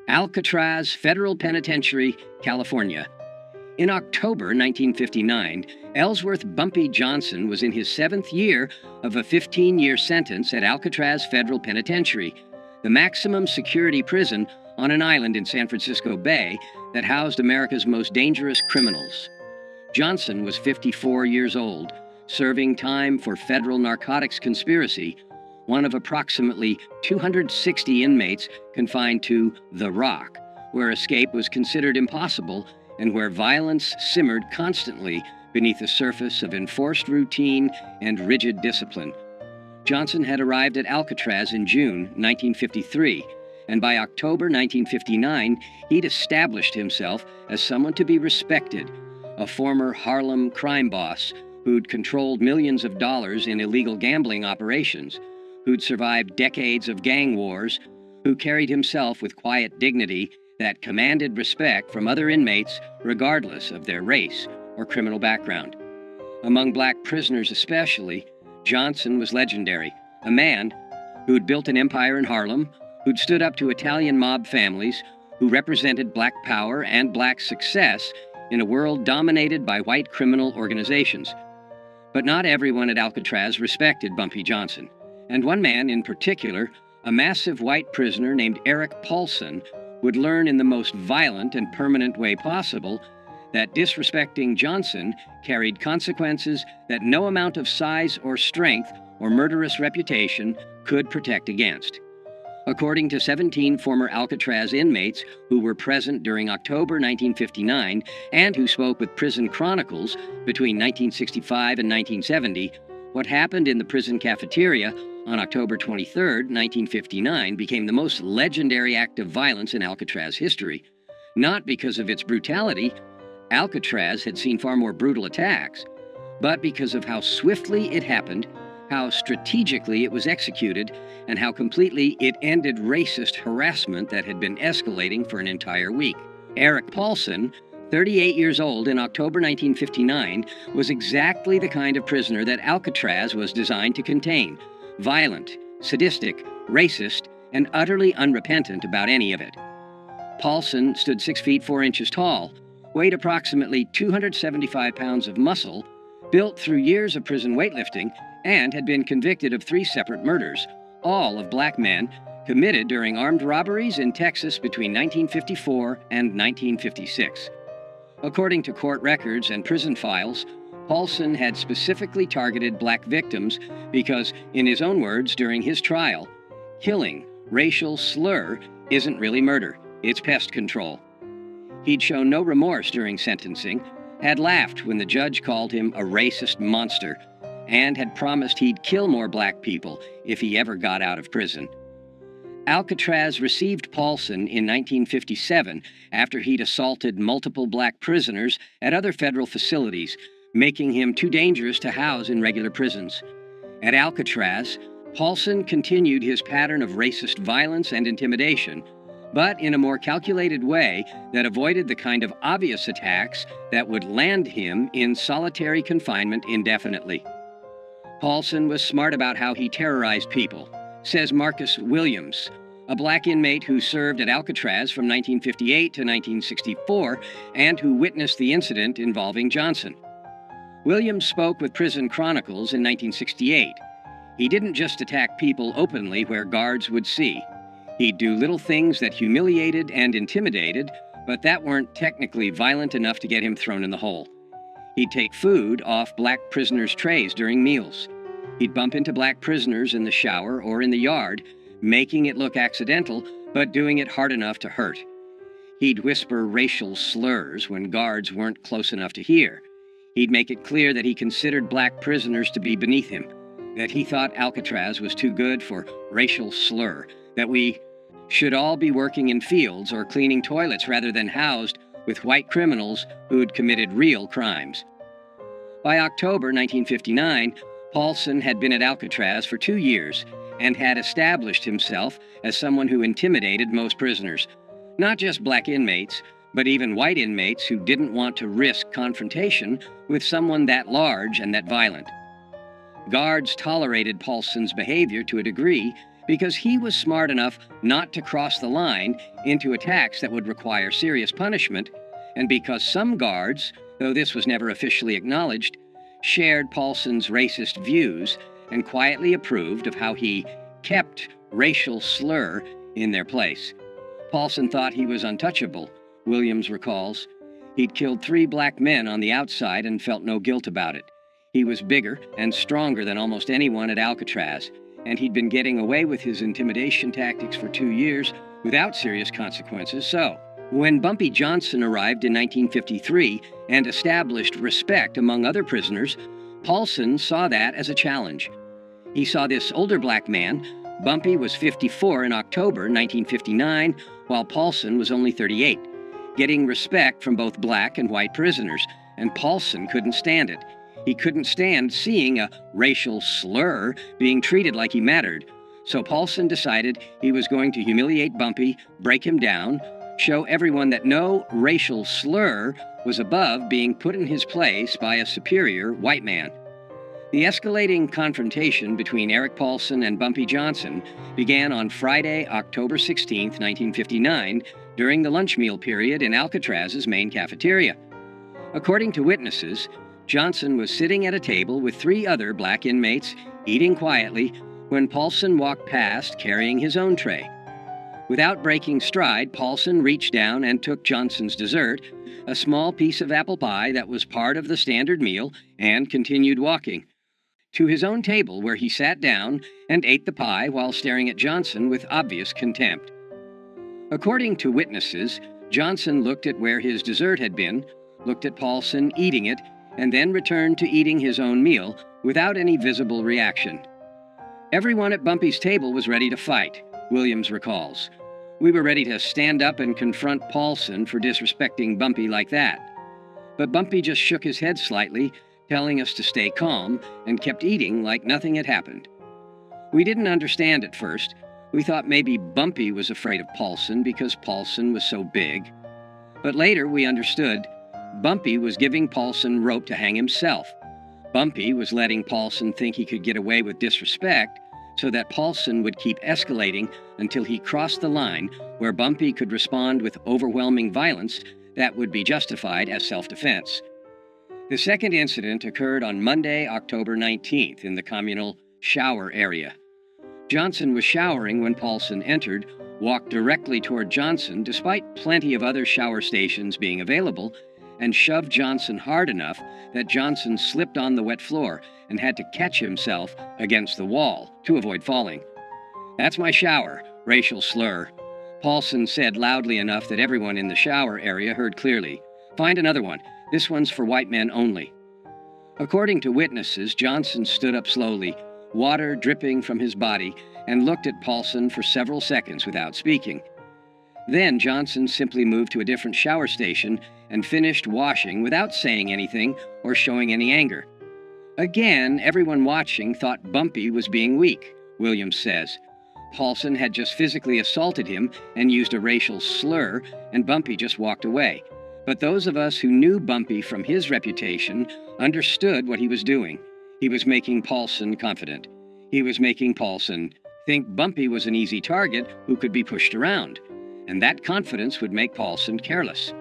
Alcatraz Federal Penitentiary, California. In October 1959, Ellsworth "Bumpy" Johnson was in his 7th year of a 15-year sentence at Alcatraz Federal Penitentiary, the maximum security prison on an island in San Francisco Bay that housed America's most dangerous criminals. Johnson was 54 years old, serving time for federal narcotics conspiracy, one of approximately 260 inmates confined to The Rock, where escape was considered impossible and where violence simmered constantly beneath the surface of enforced routine and rigid discipline. Johnson had arrived at Alcatraz in June 1953, and by October 1959, he'd established himself as someone to be respected, a former Harlem crime boss who'd controlled millions of dollars in illegal gambling operations, who'd survived decades of gang wars, who carried himself with quiet dignity that commanded respect from other inmates regardless of their race or criminal background. Among black prisoners especially, Johnson was legendary, a man who'd built an empire in Harlem, who'd stood up to Italian mob families, who represented black power and black success in a world dominated by white criminal organizations. But not everyone at Alcatraz respected Bumpy Johnson, and one man in particular, a massive white prisoner named Eric Paulson, would learn in the most violent and permanent way possible that disrespecting Johnson carried consequences that no amount of size or strength or murderous reputation could protect against. According to 17 former Alcatraz inmates who were present during October 1959 and who spoke with Prison Chronicles between 1965 and 1970, what happened in the prison cafeteria on October 23, 1959, became the most legendary act of violence in Alcatraz history. Not because of its brutality — Alcatraz had seen far more brutal attacks — but because of how swiftly it happened, how strategically it was executed, and how completely it ended racist harassment that had been escalating for an entire week. Eric Paulson, 38 years old in October 1959, was exactly the kind of prisoner that Alcatraz was designed to contain: violent, sadistic, racist, and utterly unrepentant about any of it. Paulson stood 6 feet 4 inches tall, weighed approximately 275 pounds of muscle, built through years of prison weightlifting, and had been convicted of 3 separate murders, all of black men, committed during armed robberies in Texas between 1954 and 1956. According to court records and prison files, Paulson had specifically targeted black victims because, in his own words during his trial, killing, racial slur, isn't really murder, it's pest control. He'd shown no remorse during sentencing, had laughed when the judge called him a racist monster, and had promised he'd kill more black people if he ever got out of prison. Alcatraz received Paulson in 1957 after he'd assaulted multiple black prisoners at other federal facilities, making him too dangerous to house in regular prisons. At Alcatraz, Paulson continued his pattern of racist violence and intimidation, but in a more calculated way that avoided the kind of obvious attacks that would land him in solitary confinement indefinitely. Paulson was smart about how he terrorized people, says Marcus Williams, a black inmate who served at Alcatraz from 1958 to 1964 and who witnessed the incident involving Johnson. Williams spoke with Prison Chronicles in 1968. He didn't just attack people openly where guards would see. He'd do little things that humiliated and intimidated, but that weren't technically violent enough to get him thrown in the hole. He'd take food off black prisoners' trays during meals. He'd bump into black prisoners in the shower or in the yard, making it look accidental, but doing it hard enough to hurt. He'd whisper racial slurs when guards weren't close enough to hear. He'd make it clear that he considered black prisoners to be beneath him, that he thought Alcatraz was too good for racial slur, that we should all be working in fields or cleaning toilets rather than housed with white criminals who'd committed real crimes. By October 1959, Paulson had been at Alcatraz for 2 years and had established himself as someone who intimidated most prisoners, not just black inmates, but even white inmates who didn't want to risk confrontation with someone that large and that violent. Guards tolerated Paulson's behavior to a degree because he was smart enough not to cross the line into attacks that would require serious punishment, and because some guards, though this was never officially acknowledged, shared Paulson's racist views and quietly approved of how he kept racial slur in their place. Paulson thought he was untouchable, Williams recalls. He'd killed 3 black men on the outside and felt no guilt about it. He was bigger and stronger than almost anyone at Alcatraz, and he'd been getting away with his intimidation tactics for 2 years without serious consequences. So, when Bumpy Johnson arrived in 1953 and established respect among other prisoners, Paulson saw that as a challenge. He saw this older black man. Bumpy was 54 in October 1959, while Paulson was only 38, getting respect from both black and white prisoners, and Paulson couldn't stand it. He couldn't stand seeing a racial slur being treated like he mattered. So Paulson decided he was going to humiliate Bumpy, break him down, show everyone that no racial slur was above being put in his place by a superior white man. The escalating confrontation between Eric Paulson and Bumpy Johnson began on Friday, October 16, 1959, during the lunch meal period in Alcatraz's main cafeteria. According to witnesses, Johnson was sitting at a table with 3 other black inmates, eating quietly, when Paulson walked past carrying his own tray. Without breaking stride, Paulson reached down and took Johnson's dessert, a small piece of apple pie that was part of the standard meal, and continued walking to his own table, where he sat down and ate the pie while staring at Johnson with obvious contempt. According to witnesses, Johnson looked at where his dessert had been, looked at Paulson eating it, and then returned to eating his own meal without any visible reaction. Everyone at Bumpy's table was ready to fight, Williams recalls. We were ready to stand up and confront Paulson for disrespecting Bumpy like that. But Bumpy just shook his head slightly, telling us to stay calm, and kept eating like nothing had happened. We didn't understand at first. We thought maybe Bumpy was afraid of Paulson because Paulson was so big. But later we understood. Bumpy was giving Paulson rope to hang himself. Bumpy was letting Paulson think he could get away with disrespect so that Paulson would keep escalating until he crossed the line where Bumpy could respond with overwhelming violence that would be justified as self-defense. The second incident occurred on Monday, October 19th, in the communal shower area. Johnson was showering when Paulson entered, walked directly toward Johnson despite plenty of other shower stations being available, and shoved Johnson hard enough that Johnson slipped on the wet floor and had to catch himself against the wall to avoid falling. "That's my shower," racial slur. Paulson said loudly enough that everyone in the shower area heard clearly. "Find another one. This one's for white men only." According to witnesses, Johnson stood up slowly, water dripping from his body, and looked at Paulson for several seconds without speaking. Then Johnson simply moved to a different shower station and finished washing without saying anything or showing any anger. Again, everyone watching thought Bumpy was being weak, Williams says. Paulson had just physically assaulted him and used a racial slur, and Bumpy just walked away. But those of us who knew Bumpy from his reputation understood what he was doing. He was making Paulson confident. He was making Paulson think Bumpy was an easy target who could be pushed around, and that confidence would make Paulson careless.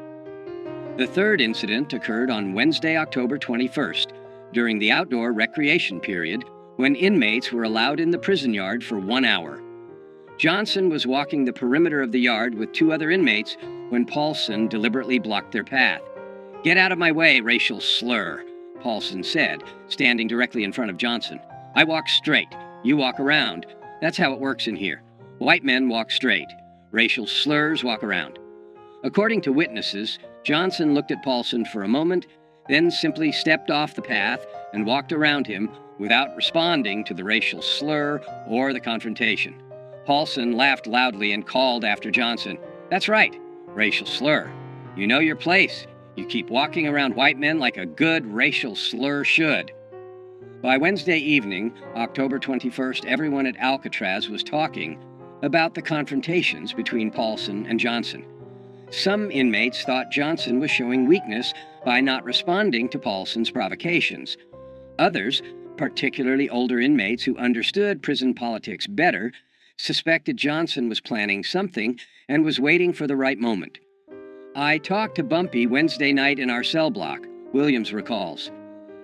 The third incident occurred on Wednesday, October 21st, during the outdoor recreation period, when inmates were allowed in the prison yard for 1 hour. Johnson was walking the perimeter of the yard with 2 other inmates when Paulson deliberately blocked their path. "Get out of my way, racial slur," Paulson said, standing directly in front of Johnson. "I walk straight. You walk around. That's how it works in here. White men walk straight. Racial slurs walk around." According to witnesses, Johnson looked at Paulson for a moment, then simply stepped off the path and walked around him without responding to the racial slur or the confrontation. Paulson laughed loudly and called after Johnson, "That's right, racial slur. You know your place. You keep walking around white men like a good racial slur should." By Wednesday evening, October 21st, everyone at Alcatraz was talking about the confrontations between Paulson and Johnson. Some inmates thought Johnson was showing weakness by not responding to Paulson's provocations. Others, particularly older inmates who understood prison politics better, suspected Johnson was planning something and was waiting for the right moment. "I talked to Bumpy Wednesday night in our cell block," Williams recalls.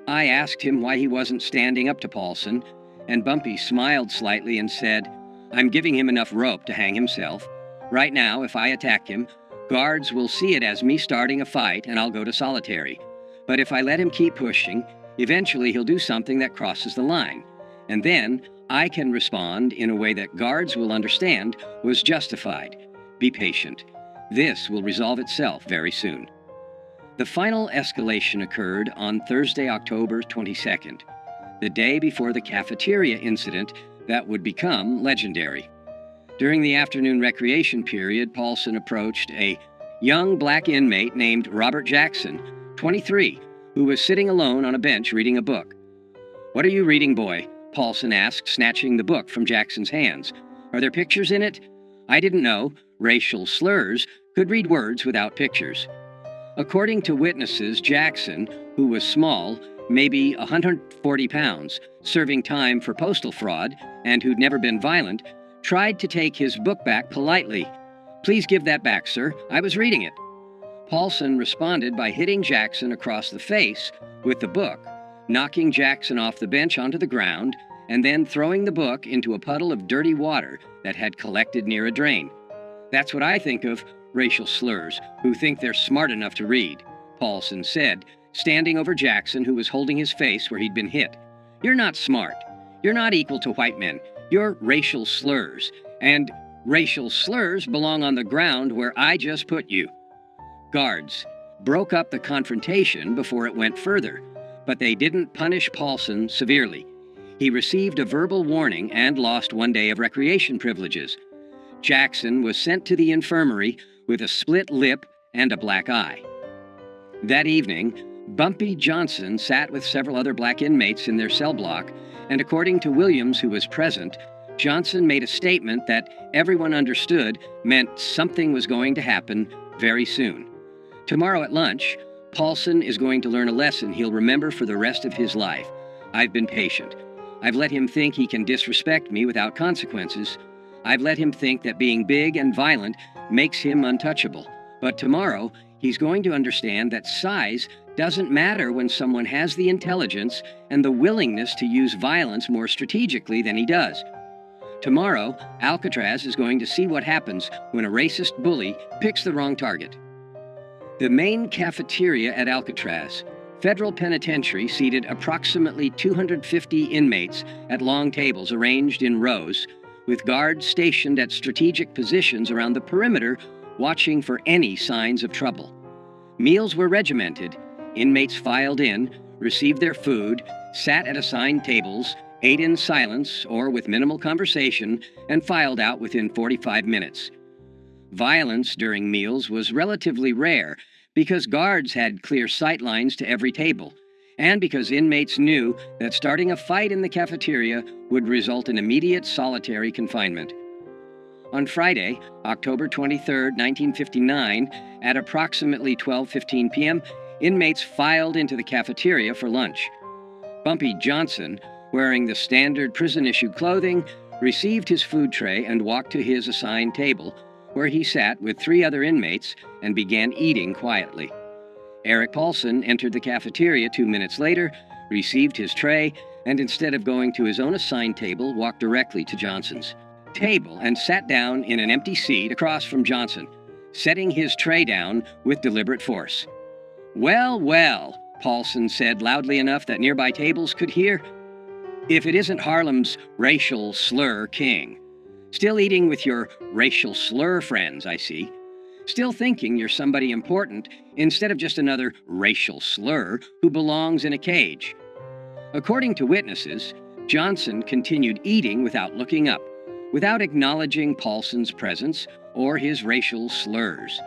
"I asked him why he wasn't standing up to Paulson, and Bumpy smiled slightly and said, 'I'm giving him enough rope to hang himself. Right now, if I attack him, guards will see it as me starting a fight and I'll go to solitary. But if I let him keep pushing, eventually he'll do something that crosses the line. And then I can respond in a way that guards will understand was justified. Be patient. This will resolve itself very soon.'" The final escalation occurred on Thursday, October 22nd, the day before the cafeteria incident that would become legendary. During the afternoon recreation period, Paulson approached a young black inmate named Robert Jackson, 23, who was sitting alone on a bench reading a book. "What are you reading, boy?" Paulson asked, snatching the book from Jackson's hands. "Are there pictures in it?" "I didn't know racial slurs could read words without pictures." According to witnesses, Jackson, who was small, maybe 140 pounds, serving time for postal fraud, and who'd never been violent, tried to take his book back politely. "Please give that back, sir. I was reading it." Paulson responded by hitting Jackson across the face with the book, knocking Jackson off the bench onto the ground, and then throwing the book into a puddle of dirty water that had collected near a drain. "That's what I think of racial slurs who think they're smart enough to read," Paulson said, standing over Jackson, who was holding his face where he'd been hit. "You're not smart. You're not equal to white men. You're racial slurs. And racial slurs belong on the ground where I just put you." Guards broke up the confrontation before it went further, but they didn't punish Paulson severely. He received a verbal warning and lost 1 day of recreation privileges. Jackson was sent to the infirmary with a split lip and a black eye. That evening, Bumpy Johnson sat with several other black inmates in their cell block, and according to Williams, who was present, Johnson made a statement that everyone understood meant something was going to happen very soon. Tomorrow at lunch, Paulson is going to learn a lesson he'll remember for the rest of his life. I've been patient. I've let him think he can disrespect me without consequences. I've let him think that being big and violent makes him untouchable. But tomorrow, he's going to understand that size doesn't matter when someone has the intelligence and the willingness to use violence more strategically than he does. Tomorrow, Alcatraz is going to see what happens when a racist bully picks the wrong target. The main cafeteria at Alcatraz, Federal Penitentiary, seated approximately 250 inmates at long tables arranged in rows, with guards stationed at strategic positions around the perimeter, watching for any signs of trouble. Meals were regimented. Inmates filed in, received their food, sat at assigned tables, ate in silence or with minimal conversation, and filed out within 45 minutes. Violence during meals was relatively rare because guards had clear sight lines to every table, and because inmates knew that starting a fight in the cafeteria would result in immediate solitary confinement. On Friday, October 23, 1959, at approximately 12:15 p.m., inmates filed into the cafeteria for lunch. Bumpy Johnson, wearing the standard prison-issued clothing, received his food tray and walked to his assigned table, where he sat with 3 other inmates and began eating quietly. Eric Paulson entered the cafeteria 2 minutes later, received his tray, and instead of going to his own assigned table, walked directly to Johnson's table and sat down in an empty seat across from Johnson, setting his tray down with deliberate force. "Well, well," Paulson said loudly enough that nearby tables could hear. "If it isn't Harlem's racial slur king. Still eating with your racial slur friends, I see. Still thinking you're somebody important instead of just another racial slur who belongs in a cage." According to witnesses, Johnson continued eating without looking up, without acknowledging Paulson's presence or his racial slurs.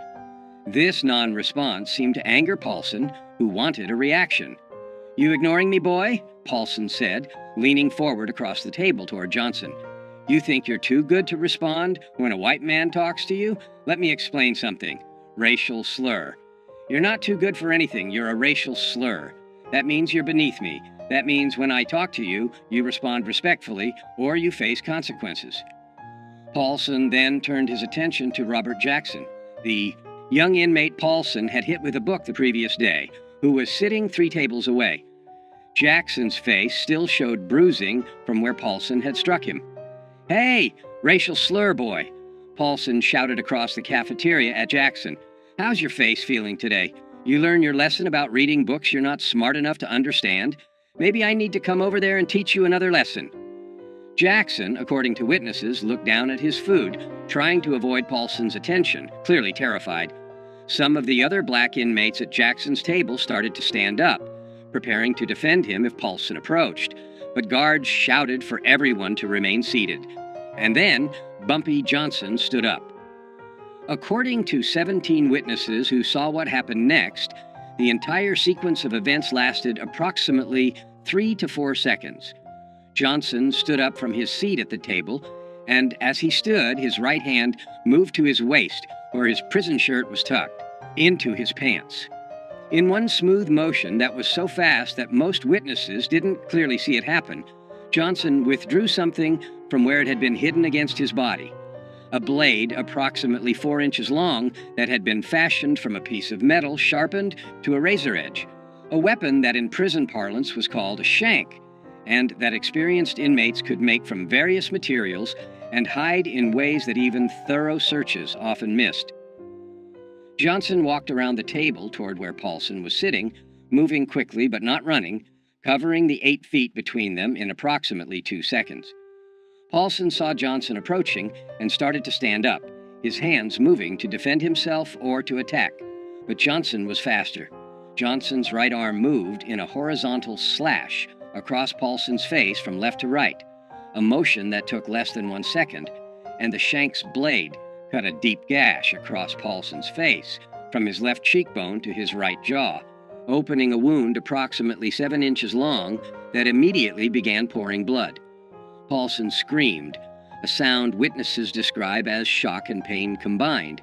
This non-response seemed to anger Paulson, who wanted a reaction. "You ignoring me, boy?" Paulson said, leaning forward across the table toward Johnson. "You think you're too good to respond when a white man talks to you? Let me explain something. Racial slur. You're not too good for anything. You're a racial slur. That means you're beneath me. That means when I talk to you, you respond respectfully or you face consequences." Paulson then turned his attention to Robert Jackson, the young inmate Paulson had hit with a book the previous day, who was sitting 3 tables away. Jackson's face still showed bruising from where Paulson had struck him. "Hey, racial slur boy," Paulson shouted across the cafeteria at Jackson. "How's your face feeling today? You learn your lesson about reading books you're not smart enough to understand? Maybe I need to come over there and teach you another lesson." Jackson, according to witnesses, looked down at his food, trying to avoid Paulson's attention, clearly terrified. Some of the other black inmates at Jackson's table started to stand up, preparing to defend him if Paulson approached, but guards shouted for everyone to remain seated. And then Bumpy Johnson stood up. According to 17 witnesses who saw what happened next, the entire sequence of events lasted approximately 3 to 4 seconds. Johnson stood up from his seat at the table, and as he stood, his right hand moved to his waist, where his prison shirt was tucked, into his pants. In one smooth motion that was so fast that most witnesses didn't clearly see it happen, Johnson withdrew something from where it had been hidden against his body. A blade approximately 4 inches long that had been fashioned from a piece of metal sharpened to a razor edge, a weapon that in prison parlance was called a shank, and that experienced inmates could make from various materials and hide in ways that even thorough searches often missed. Johnson walked around the table toward where Paulson was sitting, moving quickly but not running, covering the 8 feet between them in approximately 2 seconds. Paulson saw Johnson approaching and started to stand up, his hands moving to defend himself or to attack. But Johnson was faster. Johnson's right arm moved in a horizontal slash across Paulson's face from left to right, a motion that took less than 1 second, and the shank's blade cut a deep gash across Paulson's face from his left cheekbone to his right jaw, opening a wound approximately 7 inches long that immediately began pouring blood. Paulson screamed, a sound witnesses describe as shock and pain combined,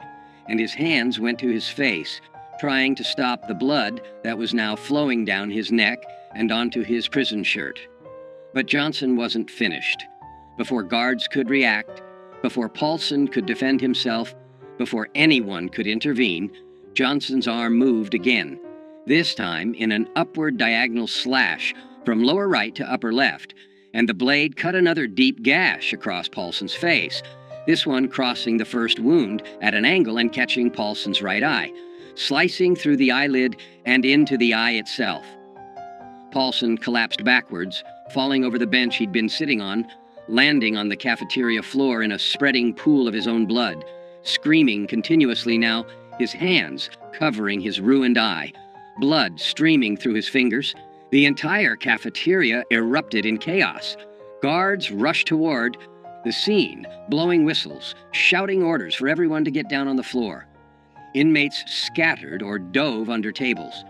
and his hands went to his face, trying to stop the blood that was now flowing down his neck and onto his prison shirt. But Johnson wasn't finished. Before guards could react, before Paulson could defend himself, before anyone could intervene, Johnson's arm moved again, this time in an upward diagonal slash from lower right to upper left, and the blade cut another deep gash across Paulson's face, this one crossing the first wound at an angle and catching Paulson's right eye, slicing through the eyelid and into the eye itself. Paulson collapsed backwards, falling over the bench he'd been sitting on, landing on the cafeteria floor in a spreading pool of his own blood, screaming continuously now, his hands covering his ruined eye, blood streaming through his fingers. The entire cafeteria erupted in chaos. Guards rushed toward the scene, blowing whistles, shouting orders for everyone to get down on the floor. Inmates scattered or dove under tables.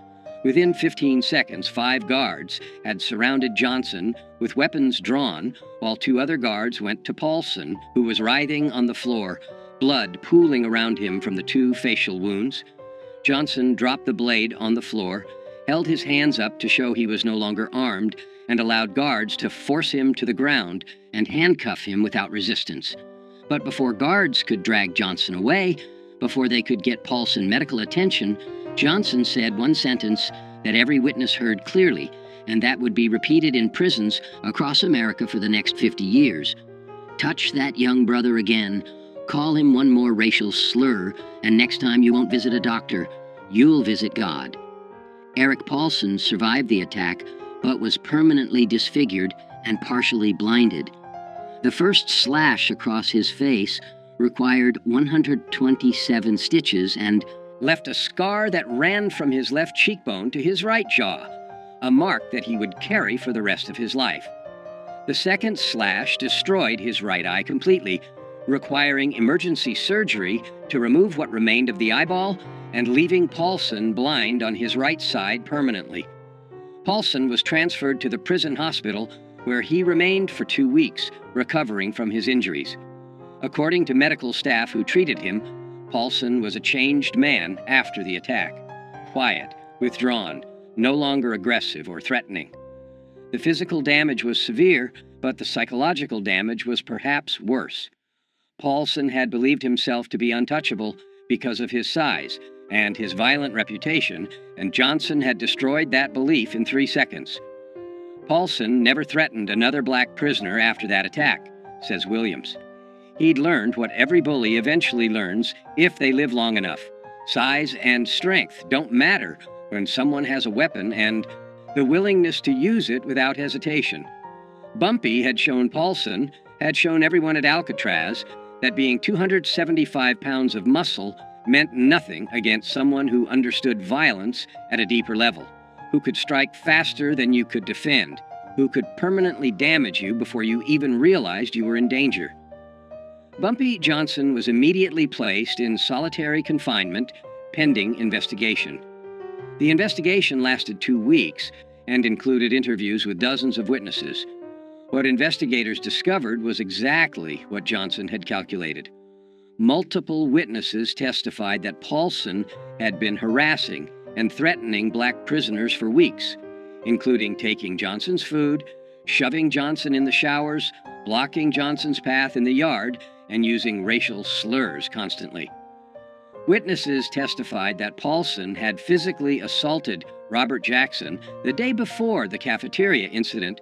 Within 15 seconds, 5 guards had surrounded Johnson with weapons drawn, while 2 other guards went to Paulson, who was writhing on the floor, blood pooling around him from the 2 facial wounds. Johnson dropped the blade on the floor, held his hands up to show he was no longer armed, and allowed guards to force him to the ground and handcuff him without resistance. But before guards could drag Johnson away, before they could get Paulson medical attention, Johnson said one sentence that every witness heard clearly, and that would be repeated in prisons across America for the next 50 years. "Touch that young brother again, call him one more racial slur, and next time you won't visit a doctor, you'll visit God." Eric Paulson survived the attack, but was permanently disfigured and partially blinded. The first slash across his face required 127 stitches and left a scar that ran from his left cheekbone to his right jaw, a mark that he would carry for the rest of his life. The second slash destroyed his right eye completely, requiring emergency surgery to remove what remained of the eyeball and leaving Paulson blind on his right side permanently. Paulson was transferred to the prison hospital, where he remained for 2 weeks, recovering from his injuries. According to medical staff who treated him, Paulson was a changed man after the attack, quiet, withdrawn, no longer aggressive or threatening. The physical damage was severe, but the psychological damage was perhaps worse. Paulson had believed himself to be untouchable because of his size and his violent reputation, and Johnson had destroyed that belief in 3 seconds. Paulson never threatened another black prisoner after that attack, says Williams. He'd learned what every bully eventually learns if they live long enough. Size and strength don't matter when someone has a weapon, and the willingness to use it without hesitation. Bumpy had shown Paulson, had shown everyone at Alcatraz, that being 275 pounds of muscle meant nothing against someone who understood violence at a deeper level, who could strike faster than you could defend, who could permanently damage you before you even realized you were in danger. Bumpy Johnson was immediately placed in solitary confinement pending investigation. The investigation lasted 2 weeks and included interviews with dozens of witnesses. What investigators discovered was exactly what Johnson had calculated. Multiple witnesses testified that Paulson had been harassing and threatening black prisoners for weeks, including taking Johnson's food, shoving Johnson in the showers, blocking Johnson's path in the yard, and using racial slurs constantly. Witnesses testified that Paulson had physically assaulted Robert Jackson the day before the cafeteria incident,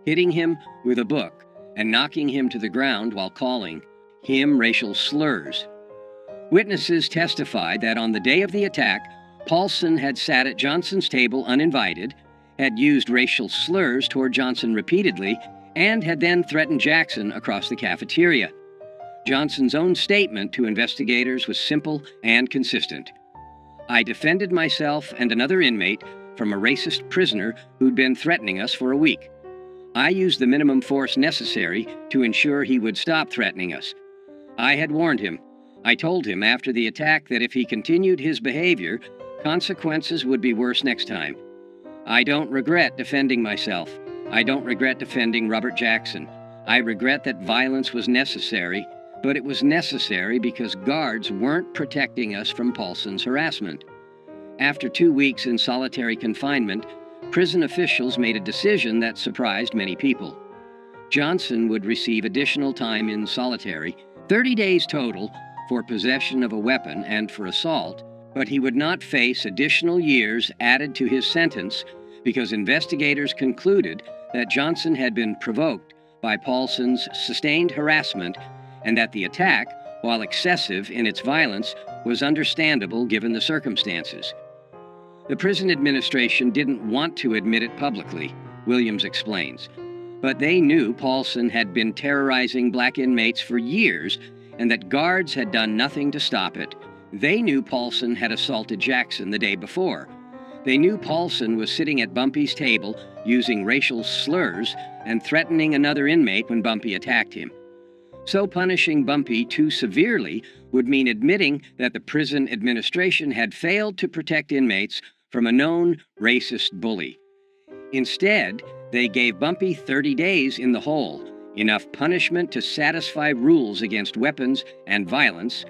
hitting him with a book and knocking him to the ground while calling him racial slurs. Witnesses testified that on the day of the attack, Paulson had sat at Johnson's table uninvited, had used racial slurs toward Johnson repeatedly, and had then threatened Jackson across the cafeteria. Johnson's own statement to investigators was simple and consistent. "I defended myself and another inmate from a racist prisoner who'd been threatening us for a week. I used the minimum force necessary to ensure he would stop threatening us. I had warned him. I told him after the attack that if he continued his behavior, consequences would be worse next time. I don't regret defending myself. I don't regret defending Robert Jackson. I regret that violence was necessary, but it was necessary because guards weren't protecting us from Paulson's harassment." After 2 weeks in solitary confinement, prison officials made a decision that surprised many people. Johnson would receive additional time in solitary, 30 days total, for possession of a weapon and for assault, but he would not face additional years added to his sentence because investigators concluded that Johnson had been provoked by Paulson's sustained harassment and that the attack, while excessive in its violence, was understandable given the circumstances. The prison administration didn't want to admit it publicly, Williams explains, but they knew Paulson had been terrorizing black inmates for years and that guards had done nothing to stop it. They knew Paulson had assaulted Jackson the day before. They knew Paulson was sitting at Bumpy's table using racial slurs and threatening another inmate when Bumpy attacked him. So punishing Bumpy too severely would mean admitting that the prison administration had failed to protect inmates from a known racist bully. Instead, they gave Bumpy 30 days in the hole, enough punishment to satisfy rules against weapons and violence,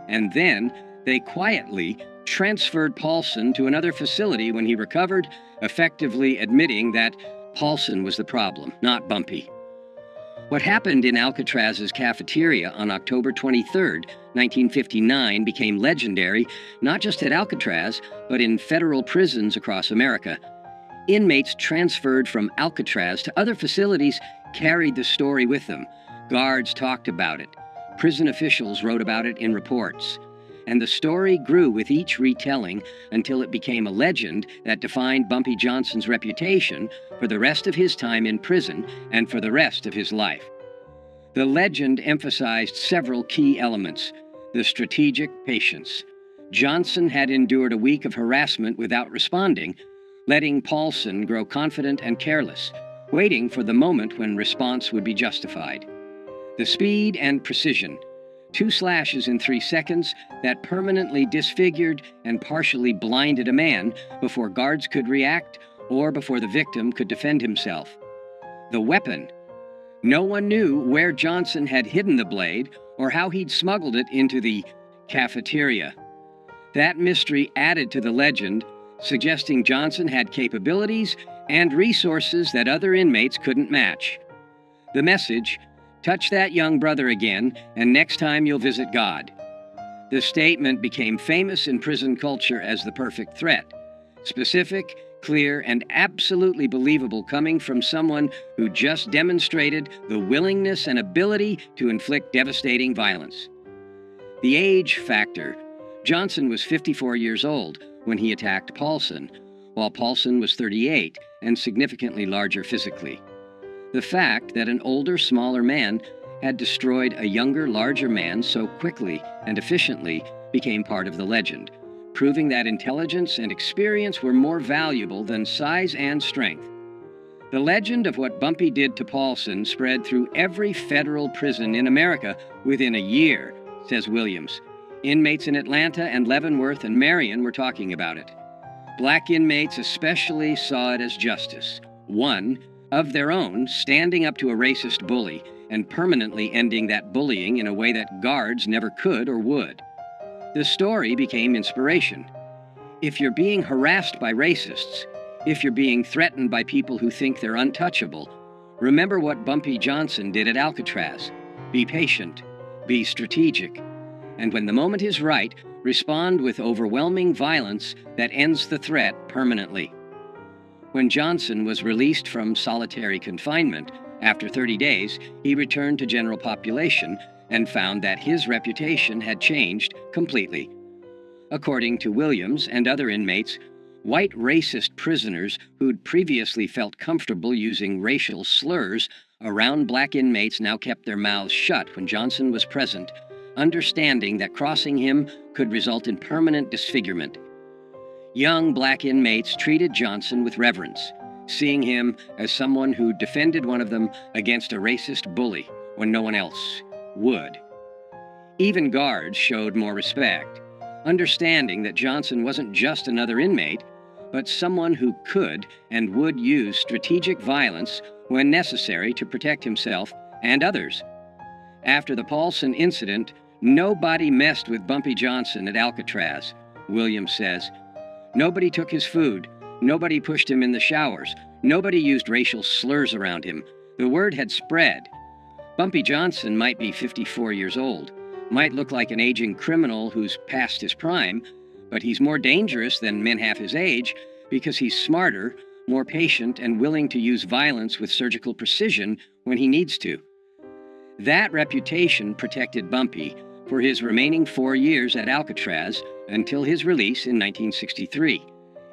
and then they quietly transferred Paulson to another facility when he recovered, effectively admitting that Paulson was the problem, not Bumpy. What happened in Alcatraz's cafeteria on October 23, 1959 became legendary not just at Alcatraz, but in federal prisons across America. Inmates transferred from Alcatraz to other facilities carried the story with them. Guards talked about it. Prison officials wrote about it in reports. And the story grew with each retelling until it became a legend that defined Bumpy Johnson's reputation for the rest of his time in prison and for the rest of his life. The legend emphasized several key elements. The strategic patience. Johnson had endured a week of harassment without responding, letting Paulson grow confident and careless, waiting for the moment when response would be justified. The speed and precision. 2 slashes in 3 seconds that permanently disfigured and partially blinded a man before guards could react or before the victim could defend himself. The weapon. No one knew where Johnson had hidden the blade or how he'd smuggled it into the cafeteria. That mystery added to the legend, suggesting Johnson had capabilities and resources that other inmates couldn't match. The message, "Touch that young brother again, and next time you'll visit God." The statement became famous in prison culture as the perfect threat. Specific, clear, and absolutely believable, coming from someone who just demonstrated the willingness and ability to inflict devastating violence. The age factor. Johnson was 54 years old when he attacked Paulson, while Paulson was 38 and significantly larger physically. The fact that an older, smaller man had destroyed a younger, larger man so quickly and efficiently became part of the legend, proving that intelligence and experience were more valuable than size and strength. The legend of what Bumpy did to Paulson spread through every federal prison in America within a year, says Williams. Inmates in Atlanta and Leavenworth and Marion were talking about it. Black inmates especially saw it as justice. One, of their own, standing up to a racist bully and permanently ending that bullying in a way that guards never could or would. The story became inspiration. If you're being harassed by racists, if you're being threatened by people who think they're untouchable, remember what Bumpy Johnson did at Alcatraz. Be patient, be strategic, and when the moment is right, respond with overwhelming violence that ends the threat permanently. When Johnson was released from solitary confinement, after 30 days, he returned to general population and found that his reputation had changed completely. According to Williams and other inmates, white racist prisoners who'd previously felt comfortable using racial slurs around black inmates now kept their mouths shut when Johnson was present, understanding that crossing him could result in permanent disfigurement. Young black inmates treated Johnson with reverence, seeing him as someone who defended one of them against a racist bully when no one else would. Even guards showed more respect, understanding that Johnson wasn't just another inmate, but someone who could and would use strategic violence when necessary to protect himself and others. After the Paulson incident, nobody messed with Bumpy Johnson at Alcatraz, Williams says. Nobody took his food. Nobody pushed him in the showers. Nobody used racial slurs around him. The word had spread. Bumpy Johnson might be 54 years old, might look like an aging criminal who's past his prime, but he's more dangerous than men half his age because he's smarter, more patient, and willing to use violence with surgical precision when he needs to. That reputation protected Bumpy for his remaining 4 years at Alcatraz until his release in 1963.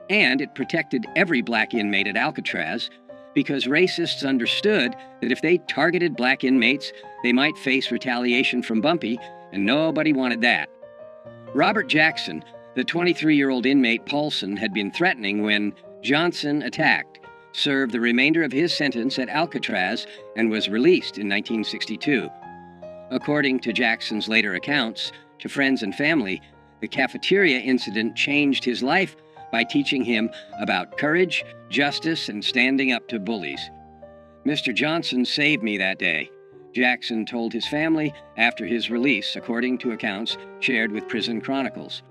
And it protected every black inmate at Alcatraz because racists understood that if they targeted black inmates, they might face retaliation from Bumpy, and nobody wanted that. Robert Jackson, the 23-year-old inmate Paulson had been threatening when Johnson attacked, served the remainder of his sentence at Alcatraz and was released in 1962. According to Jackson's later accounts to friends and family, the cafeteria incident changed his life by teaching him about courage, justice, and standing up to bullies. "Mr. Johnson saved me that day," Jackson told his family after his release, according to accounts shared with Prison Chronicles.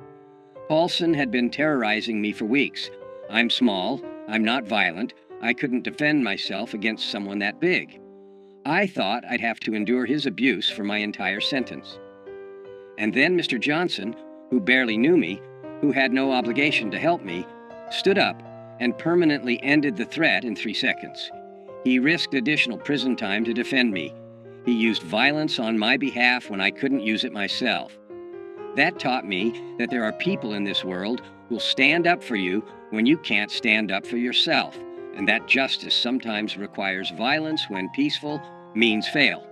"Paulson had been terrorizing me for weeks. I'm small, I'm not violent, I couldn't defend myself against someone that big. I thought I'd have to endure his abuse for my entire sentence. And then Mr. Johnson, who barely knew me, who had no obligation to help me, stood up and permanently ended the threat in 3 seconds. He risked additional prison time to defend me. He used violence on my behalf when I couldn't use it myself. That taught me that there are people in this world who'll stand up for you when you can't stand up for yourself, and that justice sometimes requires violence when peaceful means fail."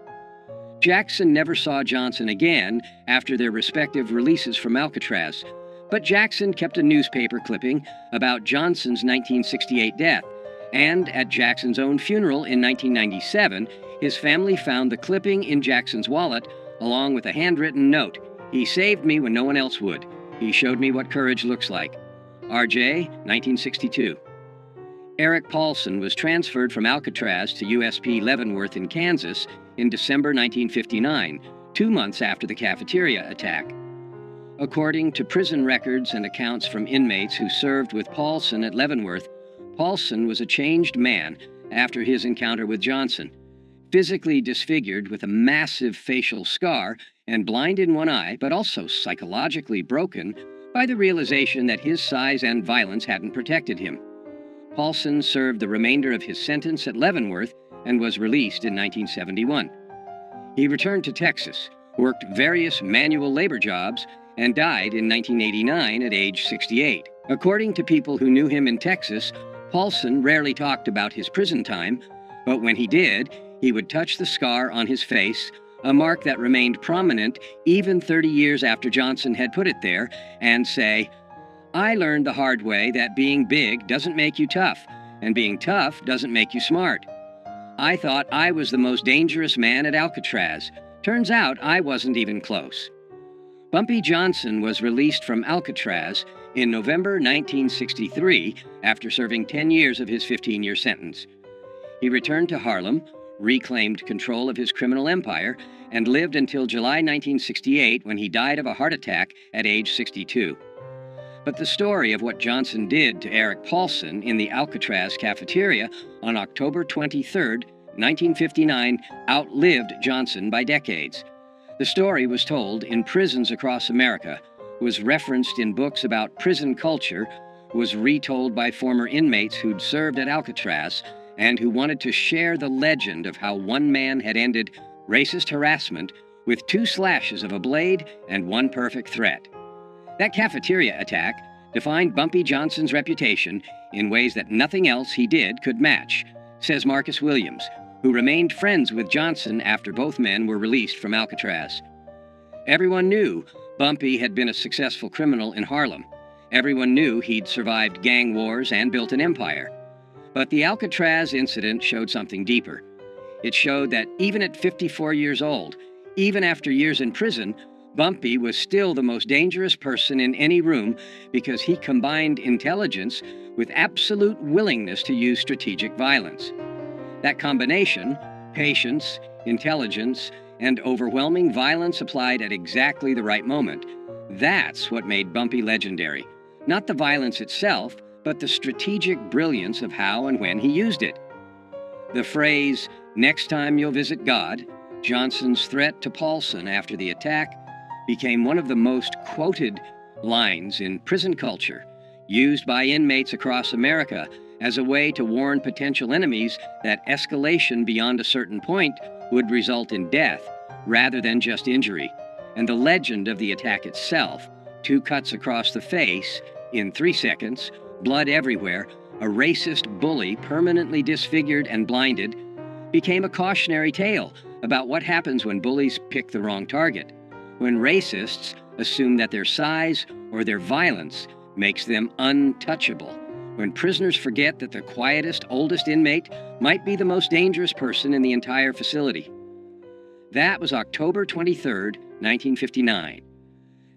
Jackson never saw Johnson again after their respective releases from Alcatraz, but Jackson kept a newspaper clipping about Johnson's 1968 death, and at Jackson's own funeral in 1997, his family found the clipping in Jackson's wallet along with a handwritten note. "He saved me when no one else would. He showed me what courage looks like." RJ, 1962. Eric Paulson was transferred from Alcatraz to USP Leavenworth in Kansas in December 1959, 2 months after the cafeteria attack. According to prison records and accounts from inmates who served with Paulson at Leavenworth, Paulson was a changed man after his encounter with Johnson. physically disfigured with a massive facial scar and blind in one eye, but also psychologically broken by the realization that his size and violence hadn't protected him. Paulson served the remainder of his sentence at Leavenworth and was released in 1971. He returned to Texas, worked various manual labor jobs, and died in 1989 at age 68. According to people who knew him in Texas, Paulson rarely talked about his prison time, but when he did, he would touch the scar on his face, a mark that remained prominent even 30 years after Johnson had put it there, and say, "I learned the hard way that being big doesn't make you tough, and being tough doesn't make you smart. I thought I was the most dangerous man at Alcatraz. Turns out I wasn't even close." Bumpy Johnson was released from Alcatraz in November 1963 after serving 10 years of his 15-year sentence. He returned to Harlem, reclaimed control of his criminal empire, and lived until July 1968 when he died of a heart attack at age 62. But the story of what Johnson did to Eric Paulson in the Alcatraz cafeteria on October 23, 1959, outlived Johnson by decades. The story was told in prisons across America, was referenced in books about prison culture, was retold by former inmates who'd served at Alcatraz, and who wanted to share the legend of how one man had ended racist harassment with 2 slashes of a blade and 1 perfect threat. That cafeteria attack defined Bumpy Johnson's reputation in ways that nothing else he did could match, says Marcus Williams, who remained friends with Johnson after both men were released from Alcatraz. Everyone knew Bumpy had been a successful criminal in Harlem. Everyone knew he'd survived gang wars and built an empire. But the Alcatraz incident showed something deeper. It showed that even at 54 years old, even after years in prison, Bumpy was still the most dangerous person in any room because he combined intelligence with absolute willingness to use strategic violence. That combination, patience, intelligence, and overwhelming violence applied at exactly the right moment, that's what made Bumpy legendary. Not the violence itself, but the strategic brilliance of how and when he used it. The phrase, "Next time you'll visit God," Johnson's threat to Paulson after the attack, became one of the most quoted lines in prison culture, used by inmates across America as a way to warn potential enemies that escalation beyond a certain point would result in death rather than just injury. And the legend of the attack itself, 2 cuts across the face in 3 seconds, blood everywhere, a racist bully permanently disfigured and blinded, became a cautionary tale about what happens when bullies pick the wrong target, when racists assume that their size or their violence makes them untouchable, when prisoners forget that the quietest, oldest inmate might be the most dangerous person in the entire facility. That was October 23, 1959.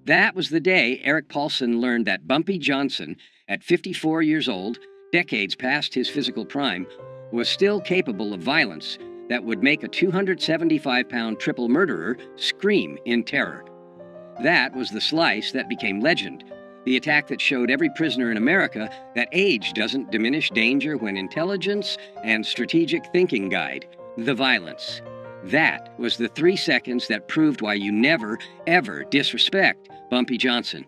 That was the day Eric Paulson learned that Bumpy Johnson, at 54 years old, decades past his physical prime, was still capable of violence that would make a 275-pound triple murderer scream in terror. That was the slice that became legend, the attack that showed every prisoner in America that age doesn't diminish danger when intelligence and strategic thinking guide the violence. That was the 3 seconds that proved why you never, ever disrespect Bumpy Johnson.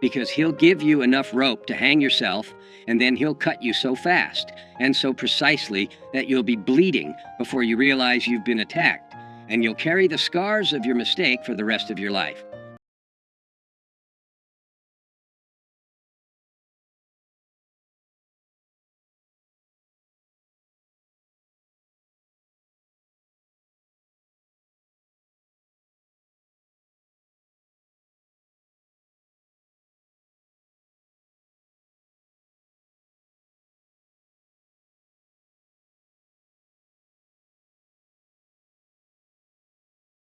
Because he'll give you enough rope to hang yourself, and then he'll cut you so fast and so precisely that you'll be bleeding before you realize you've been attacked, and you'll carry the scars of your mistake for the rest of your life.